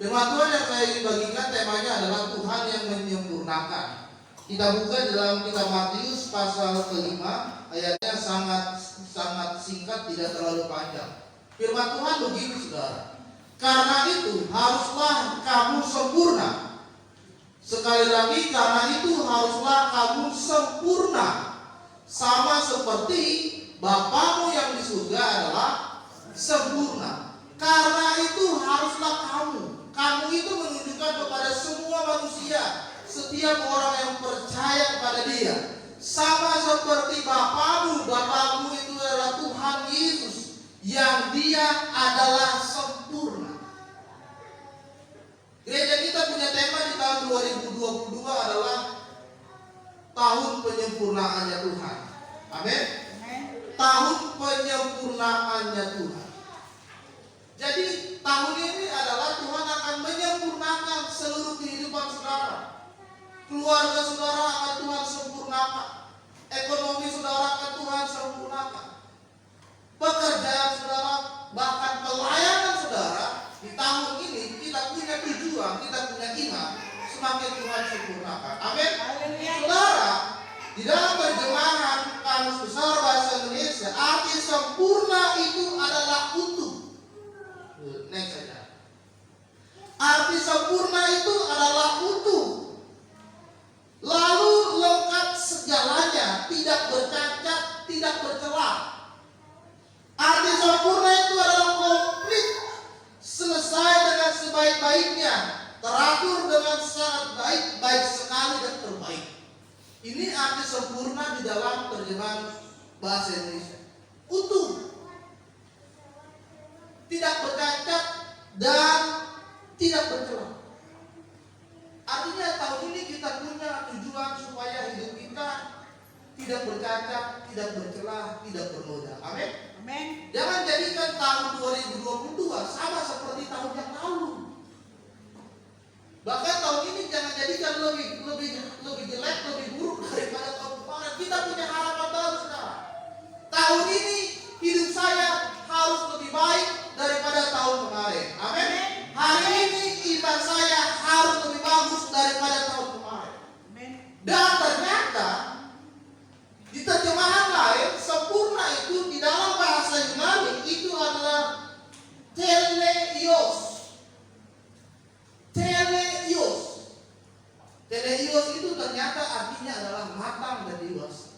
Firman Tuhan yang saya ingin bagikan temanya adalah Tuhan yang menyempurnakan. Kita buka dalam kitab Matius pasal kelima, ayatnya sangat singkat, tidak terlalu panjang. Firman Tuhan begini, saudara. Karena itu haruslah kamu sempurna. Sekali lagi, karena itu haruslah kamu sempurna, sama seperti Bapamu yang di surga adalah sempurna. Karena itu haruslah kamu. Kamu itu menunjukkan kepada semua manusia, setiap orang yang percaya kepada Dia, sama seperti Bapamu. Bapamu itu adalah Tuhan Yesus, yang Dia adalah sempurna. Gereja kita punya tema di tahun 2022 adalah tahun penyempurnaannya Tuhan. Amin. Tahun penyempurnaannya Tuhan. Jadi tahun ini adalah Tuhan akan menyempurnakan seluruh kehidupan saudara. Keluarga saudara akan Tuhan sempurnakan. Ekonomi saudara akan Tuhan sempurnakan. Pekerjaan saudara, bahkan pelayanan saudara, di tahun ini kita punya tujuan, kita punya iman, semakin Tuhan sempurnakan. Amin. Saudara, di dalam terjemahan Kamus Besar Bahasa Indonesia, arti sempurna itu adalah utuh. Next saja. Arti sempurna itu adalah utuh, lalu lengkap segalanya, tidak bercacat, tidak bercelah. Arti sempurna itu adalah komplit, selesai dengan sebaik-baiknya, teratur dengan sangat baik, baik sekali dan terbaik. Ini arti sempurna di dalam terjemahan bahasa Indonesia. Utuh, tidak bercacat dan tidak bercelah. Artinya tahun ini kita punya tujuan supaya hidup kita tidak bercacat, tidak bercelah, tidak bernoda. Amin. Amin. Jangan jadikan tahun 2022 sama seperti tahun yang lalu. Bahkan tahun ini jangan jadikan lebih jelek, lebih buruk daripada tahun kemarin. Kita punya harapan baru sekarang. Tahun ini hidup saya harus lebih baik daripada tahun kemarin. Amin. Hari ini iman saya harus lebih bagus daripada tahun kemarin. Amin. Dan ternyata di terjemahan lain, sempurna itu di dalam bahasa Yunani itu adalah teleios. Teleios. Teleios itu ternyata artinya adalah matang dan dewasa.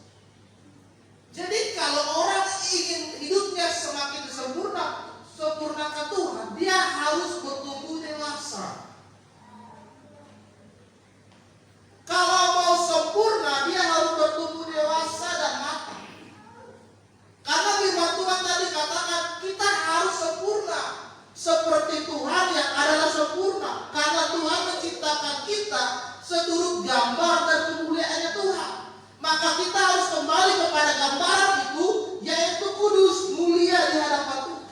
Jadi kalau orang ingin hidupnya semakin sempurnakan Tuhan, dia harus bertumbuh dewasa. Kalau mau sempurna, dia harus bertumbuh dewasa dan matang. Karena firman Tuhan tadi katakan kita harus sempurna seperti Tuhan yang adalah sempurna. Karena Tuhan menciptakan kita seturut gambar dan kemuliaannya Tuhan. Maka kita harus kembali kepada gambaran itu, yaitu kudus, mulia di hadapan Tuhan.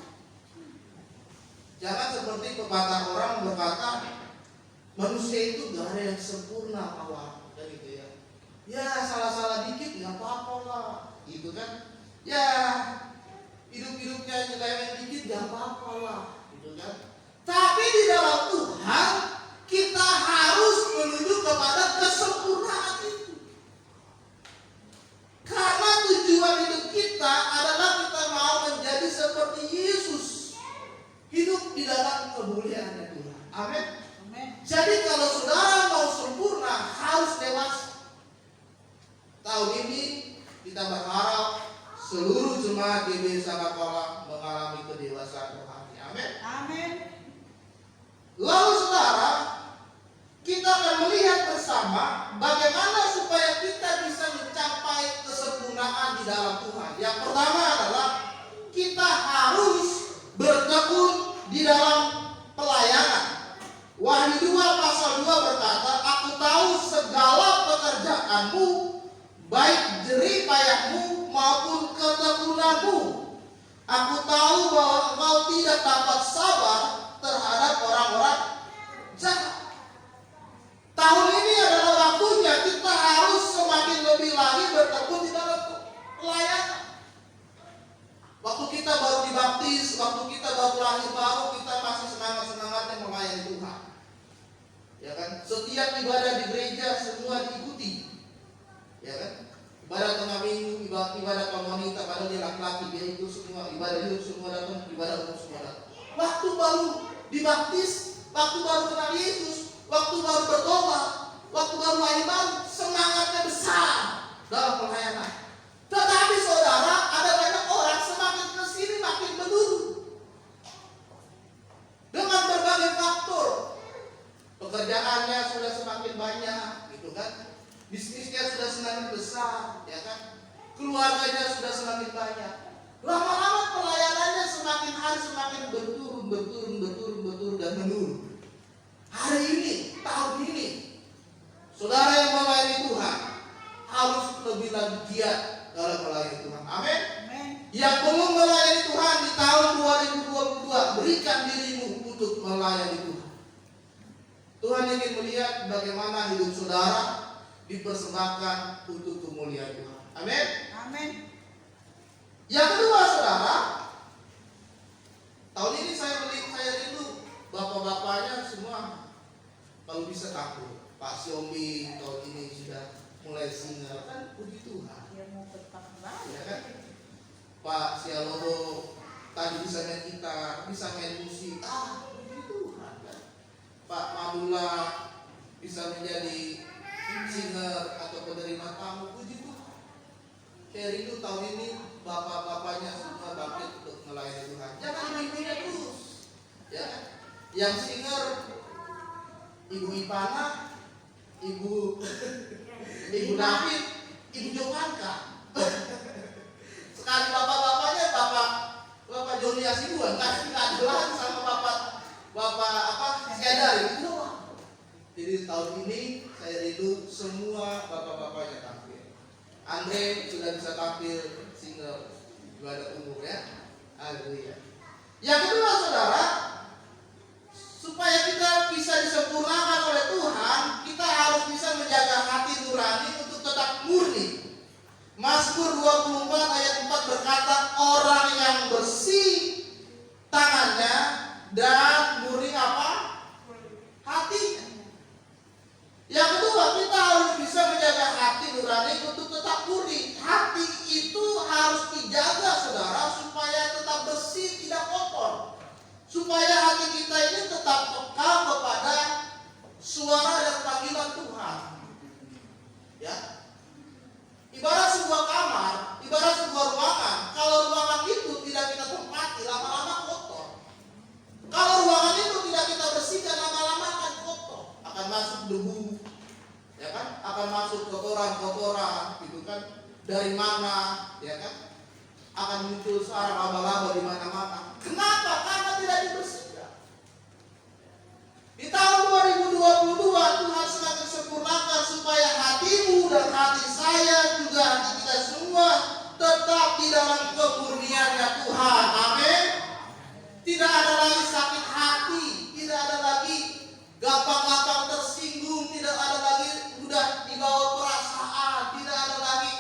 Jangan seperti pepatah orang berkata, manusia itu gak ada yang sempurna awal, kan gitu ya. Ya salah-salah dikit nggak apa-apa lah, gitu kan. Ya hidup-hidupnya nyeleweng dikit nggak apa-apa lah, gitu kan. Tapi di dalam Tuhan kita harus menuju kepada kesempurnaan itu. Karena tujuan hidup kita adalah kita mau menjadi seperti Yesus, hidup di dalam kemuliaannya Tuhan. Amin. Jadi kalau saudara mau sempurna harus dewasa. Tahun ini kita berharap seluruh jemaat GBI Sangkakola mengalami kedewasaan rohani. Amin. Amin. Lalu saudara, kita akan melihat bersama bagaimana supaya kita bisa mencapai kesempurnaan di dalam Tuhan. Yang pertama adalah kita harus bertekun di dalam pelayanan. Wahyu 2 pasal 2 berkata, aku tahu segala pekerjaanmu, baik jerih payahmu maupun ketekunanmu. Aku tahu bahwa engkau tidak dapat sabar terhadap orang-orang jahat. Tahun ini adalah waktunya kita harus semakin lebih lagi bertekun di dalam pelayanan. Waktu kita baru dibaptis, waktu kita baru lahir baru, kita masih semangat-semangatnya melayani Tuhan. ibadah di gereja semua diikuti, ya kan? Ibadah tengah minggu, ibadah kaum wanita, padahal dia laki-laki, dia ikut semua, ibadah hidup semua datang, ibadah umum semua datang. Waktu baru dibaptis, waktu baru kenal Yesus, waktu baru bertobat, waktu baru lahir baru, semangatnya besar dalam pelayanan. Tetapi saudara, ada banyak orang semakin kesini makin menurun dengan berbagai faktor. Pekerjaannya sudah semakin banyak, gitu kan? Bisnisnya sudah semakin besar, ya kan? Keluarganya sudah semakin banyak. Lama-lama pelayanannya semakin hari semakin berturun dan menurun. Hari ini, tahun ini, saudara yang melayani Tuhan harus lebih lagi giat dalam melayani Tuhan. Amin. Yang belum melayani Tuhan di tahun 2022, berikan dirimu untuk melayani Tuhan. Tuhan ingin melihat bagaimana hidup saudara dipersembahkan untuk kemuliaan Tuhan. Amin. Amin. Yang kedua, saudara, tahun ini saya rindu bapak-bapaknya semua kalau bisa tampil. Pak Siomi tahun ini sudah mulai single, kan puji Tuhan. Dia mau bertambah. Ya kan? Pak Sialoho tadi bisa main gitar, bisa main musik. Puji Tuhan kan? Pak Madula bisa menjadi singer atau penerima tamu, puji Tuhan. Saya rindu tahun ini bapak-bapaknya semua bangkit untuk melayani Tuhan. Jangan ibu-ibunya terus, ya. Yang singer Ibu Ipana, Ibu David, Ibu Jokanka. Sekali bapak-bapaknya Bapak Joni Asibuan kasih keadilan sama Bapak Siadari itu doang. Jadi tahun ini saya rindu semua bapak-bapaknya tampil. Andre sudah bisa tampil single ibadah umum, ya. Haleluya. Yang kedua, saudara, supaya kita bisa disempurnakan oleh Tuhan, kita harus bisa menjaga hati nurani untuk tetap murni. Mazmur 24 ayat 4 berkata, orang yang bersih tangannya dan murni apa? Hatinya. Yang kedua, kita harus bisa menjaga hati nurani untuk tetap murni. Hati itu harus dijaga, saudara, supaya tetap bersih, tidak kotor. Supaya hati kita ini tetap peka kepada suara dan panggilan Tuhan. Ya. Ibarat sebuah kamar, ibarat sebuah ruangan. Kalau ruangan itu tidak kita tempati, lama-lama kotor. Kalau ruangan itu tidak kita bersihkan, lama-lama akan kotor, akan masuk debu, ya kan? Akan masuk kotoran-kotoran, gitu kan? Dari mana, ya kan? Akan muncul sarang laba-laba di mana-mana. Kenapa? Karena tidak dibersihkan. Di tahun 2022 Tuhan semakin sempurnakan supaya hatimu dan hati saya juga hati kita semua tetap di dalam kemurniannya Tuhan. Amin. Tidak ada lagi sakit hati, tidak ada lagi gampang-gampang tersinggung, tidak ada lagi mudah dibawa perasaan, tidak ada lagi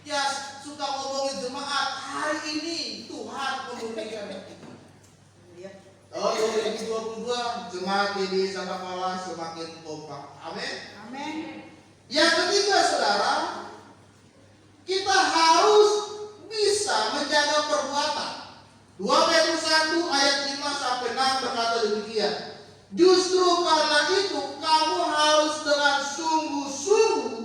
ya suka ngomongin jemaat. Hari ini Tuhan memurnikan kita. Oh, 2022 jemaat ini sama kalah semakin kompak. Amin. Amin. Yang ketiga, saudara, kita harus bisa menjaga perbuatan. 2 Petrus 1 ayat 5 sampai 6 berkata demikian. Justru karena itu kamu harus dengan sungguh-sungguh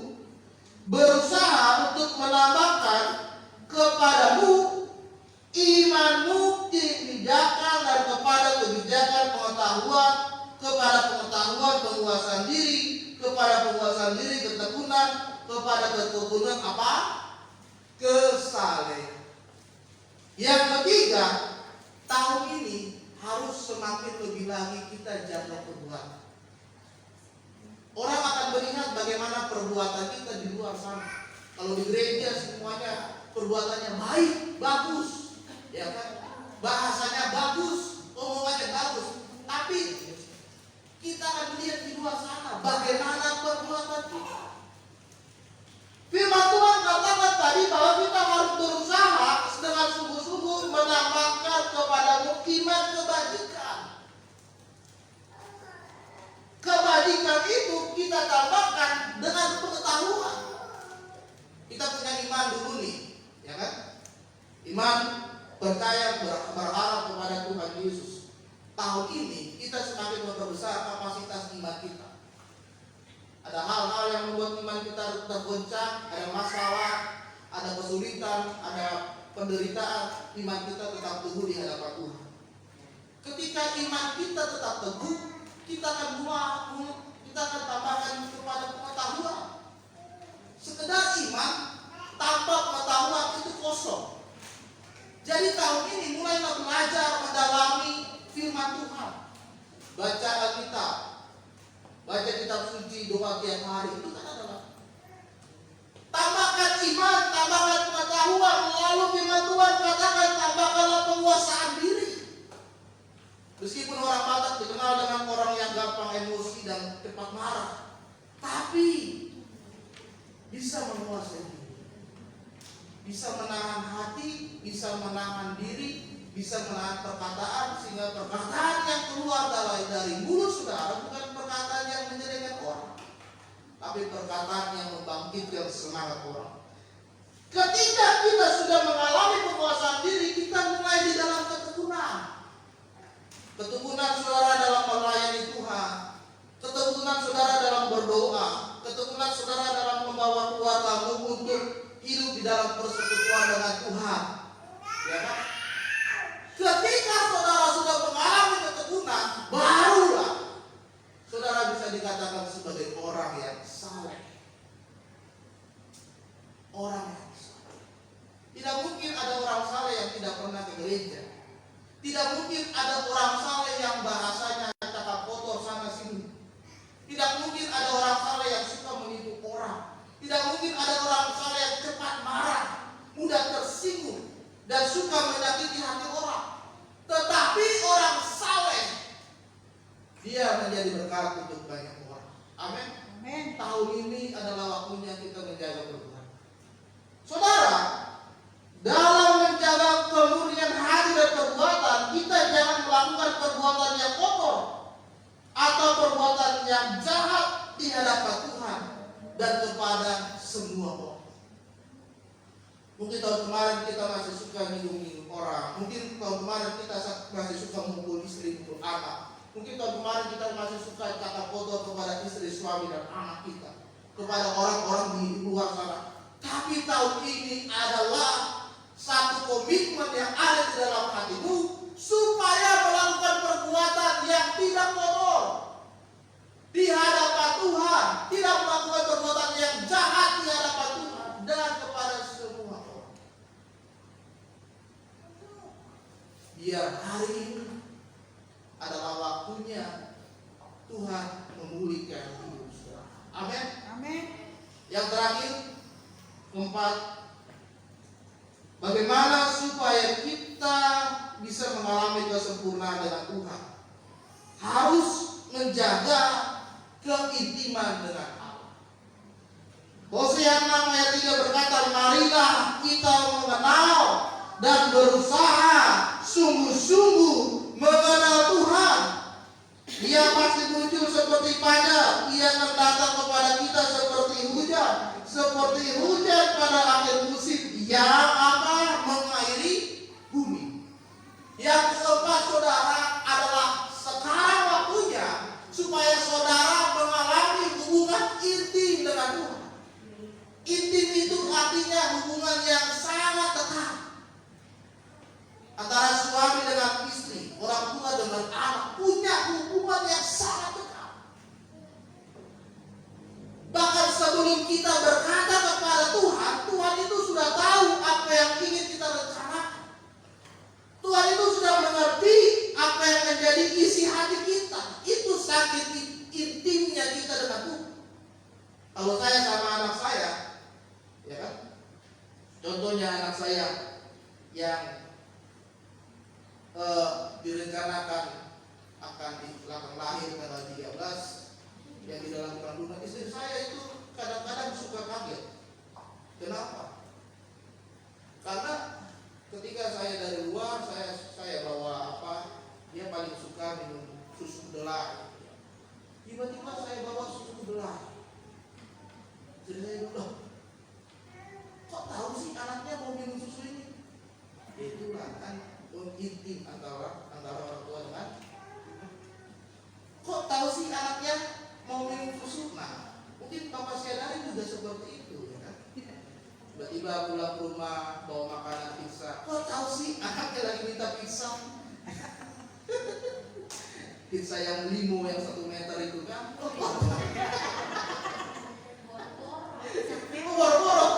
berusaha untuk menambahkan kepadamu imanmu kebijakan dan kepada kebijakan pengetahuan, kepada pengetahuan penguasaan diri, kepada penguasaan diri ketekunan, kepada ketekunan apa? Kesalehan. Yang ketiga, tahun ini harus semakin lebih lagi kita jaga perbuatan. Orang akan melihat bagaimana perbuatan kita di luar sana. Kalau di gereja semuanya perbuatannya baik, bagus, ya kan? Bahasanya bagus, omongannya bagus. Tapi kita akan melihat di luar sana bagaimana perbuatan kita. Firman Tuhan katakan tadi bahwa kita harus berusaha dengan sungguh-sungguh menambahkan kepadamu iman kebajikan. Kebajikan itu kita Iman, percaya, berharap kepada Tuhan Yesus. Tahun ini kita semakin memperbesar kapasitas iman kita. Ada hal-hal yang membuat iman kita tergoncang, ada masalah, ada kesulitan, ada penderitaan, iman kita tetap teguh di hadapan Tuhan. Ketika iman kita tetap teguh, kita akan tambahkan kepada pengetahuan. Sekedar iman tanpa pengetahuan itu kosong. Jadi tahun ini mulailah belajar mendalami firman Tuhan. Baca Alkitab, baca kitab suci, doa tiap hari, itu kan adalah tambahkan iman, tambahkan pengetahuan. Lalu firman Tuhan katakan tambahkanlah penguasaan diri. Meskipun orang Batak dikenal dengan orang yang gampang emosi dan cepat marah, tapi bisa menguasai diri, bisa menahan hati, bisa menahan diri, bisa menahan perkataan, sehingga perkataan yang keluar dari mulut saudara bukan perkataan yang menjelekan orang, tapi perkataan yang membangkitkan semangat orang. Ketika kita sudah mengalami penguasaan diri, kita mulai di dalam ketekunan. Ketekunan saudara dalam melayani Tuhan, ketekunan saudara dalam berdoa, ketekunan saudara dalam membawa keluargamu untuk hidup di dalam persekutuan dengan Tuhan. Ya kan? Ketika saudara sudah mengalami ketekunan, barulah saudara bisa dikatakan sebagai orang yang saleh. Orang yang saleh. Tidak mungkin ada orang saleh yang tidak pernah ke gereja. Tidak mungkin ada orang saleh yang bahasanya cakap kotor sana sini. Tidak mungkin ada orang saleh yang suka menipu orang. Tidak mungkin ada orang saleh yang cepat marah, mudah tersinggung, dan suka menyakiti hati orang. Tetapi orang saleh, dia menjadi berkat untuk banyak orang. Amin. Amin. Tahun ini adalah waktunya kita menjaga perbuatan. Saudara, dalam menjaga kemurnian hati dan perbuatan, kita jangan melakukan perbuatan yang kotor atau perbuatan yang jahat di hadapan Tuhan dan kepada semua orang. Mungkin tahun kemarin kita masih suka minum orang. Mungkin tahun kemarin kita masih suka mukul istri, mukul anak. Mungkin tahun kemarin kita masih suka cakap kotor kepada istri, suami, dan anak kita, kepada orang-orang di luar sana. Tapi tahun ini adalah satu komitmen yang ada di dalam hatimu supaya melakukan perbuatan yang tidak kotor di hadapan Tuhan, tidak melakukan perbuatan yang jahat di hadapan Tuhan dan kepada semua orang. Biar hari ini adalah waktunya Tuhan memulihkan hidup saudara. Amin. Amin. Yang terakhir, keempat, bagaimana supaya kita bisa mengalami kesempurnaan dengan Tuhan? Harus menjaga keintiman dengan Allah. Hosea 6 ayat 3 berkata, marilah kita mengenal dan berusaha sungguh-sungguh mengenal Tuhan. Dia pasti muncul seperti fajar, ia akan datang kepada kita seperti hujan pada akhir musim yang akan mengairi bumi. Yang keempat saudara adalah sekarang waktunya supaya saudara mengalami hubungan intim dengan Tuhan. Intim itu artinya hubungan yang sangat dekat antara suami dengan istri, orang tua dengan anak, punya hubungan yang sangat dekat. Bahkan sebelum kita berkata kepada Tuhan, Tuhan itu sudah tahu apa yang ingin kita rencanakan. Tuhan itu sudah mengerti apa yang menjadi isi hati kita. Itu saking intimnya kita dengan Tuhan. Kalau saya sama anak saya, ya kan? Contohnya anak saya yang direncanakan akan lahir tanggal 13, yang di dalam kandungan istri saya itu kadang-kadang suka kaget. Kenapa? Karena ketika saya dari luar, saya bawa dia paling suka minum susu kedelai. Tiba-tiba saya bawa susu kedelai. Jadi saya bilang, kok tahu sih anaknya mau minum susu ini? Itulah kan intim antara orang tua dengan. Kok tahu sih anaknya mau minum susu? Nah, mungkin Bapak Syedari juga seperti itu, ya kan? Tiba-tiba pulang ke rumah bawa makanan pizza. Kok tahu sih anaknya lagi minta pizza? Pizza yang limo yang 1 meter itu kan? Boro-boro.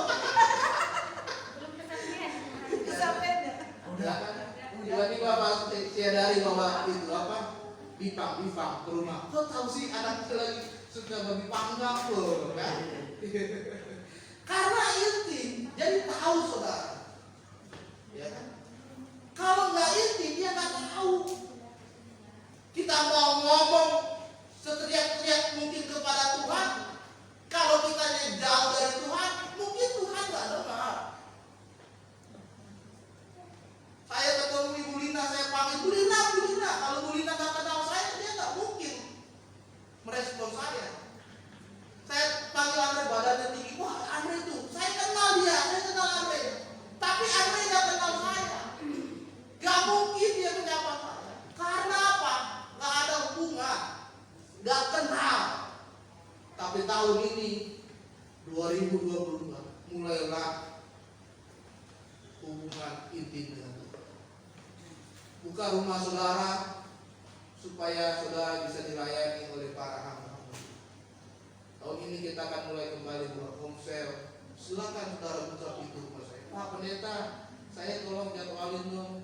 Udah kan? Tiba-tiba Pak Syedari bawa itu apa? Bipang ke rumah. Kok tahu sih anaknya lagi suka babi panggang loh, kan? Karena intim, jadi tahu saudara. Ya kan? Kalau nggak intim, dia nggak tahu. Kita mau ngomong seteriak-teriak mungkin kepada Tuhan, kalau kita jauh dari Tuhan, mungkin Tuhan nggak dengar. Saya ketemu Ibu Lina, saya panggil Bu Lina. Kalau Bu Lina nggak kenal saya, dia nggak mungkin merespon saya. Saya panggil Andre, badannya tinggi. Wah, Andre itu, saya kenal Andre. Tapi Andre nggak kenal saya. Gak mungkin dia menyapa saya. Karena apa? Gak ada hubungan, gak kenal. Tapi tahun ini 2022 mulailah hubungan intim dengan Tuhan. Buka rumah saudara supaya saudara bisa dilayani oleh para hamba. Tahun ini kita akan mulai kembali buat konser. Silakan saudara buka pintu rumah saya. Pak Pendeta, saya tolong jadwalin dong